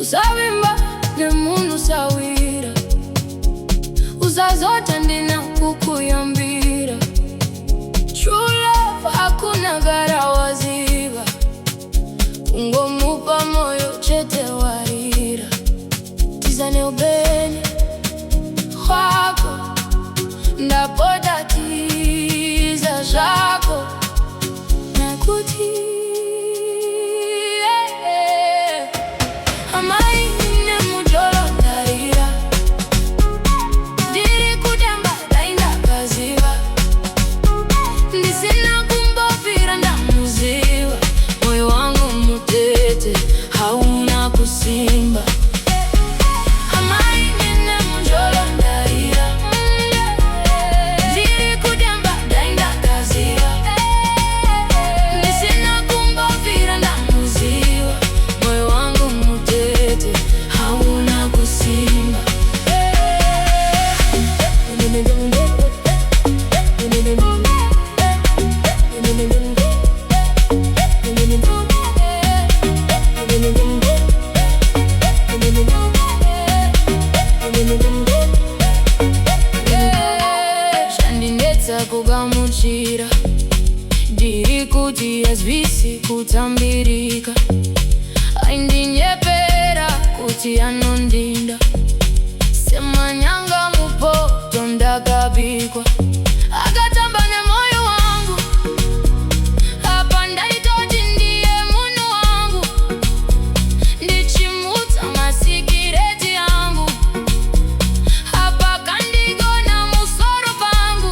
Uzabimba nemuntu sawira, uzazota ndina kukuyambira. True love hakuna garawaziba, ungomupa moyo chete warira. Tizane ubeni kwako, ndapodatiza zako nakuti kugamuchira diri kuti yazvisi kutambirika. Aindinyepera kuti anondinda semanyanga mupoto ndakabikwa. Akatamba nemoyo wangu apa ndaitoti ndiye munhu wangu, ndichimutsa masikireti yangu apa kandigona musoro pangu.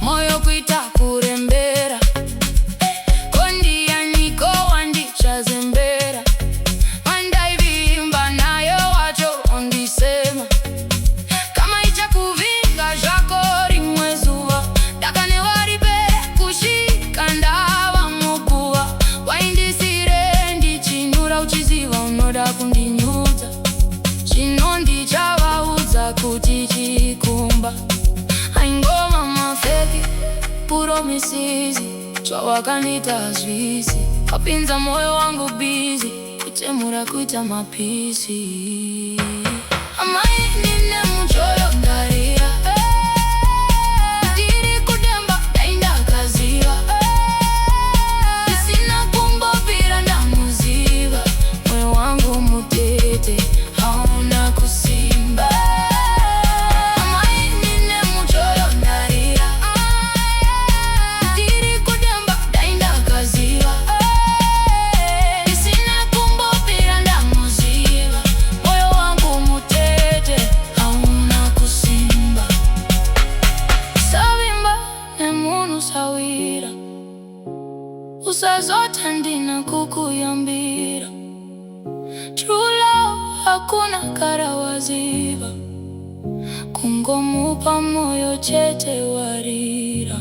Moyo kuita kurembera, kondi yaniko wandichazembera. Mandaivimba nayo wacho ondisema, kama icha kuvinga zvako rimwe zuva. Dakane waripere kushika ndava mukuva, waindisire ndichinura uchiziva unoda kundinyudza. Chino ndichavaudza kuti chikumba aingoma mafeki promises zvawakandita zvisi. Wapinza moyo wangu busy kutemura kuita mapisi. Amai nine muchoyo ndarira, ndiri kudemba ndaindakaziva. Isina kumbopira ndamuziva, moyo wangu mutete hauna kusimba. Usazota ndina kukuyambira. True love hakuna karawaziba, kungomupa moyo chete warira.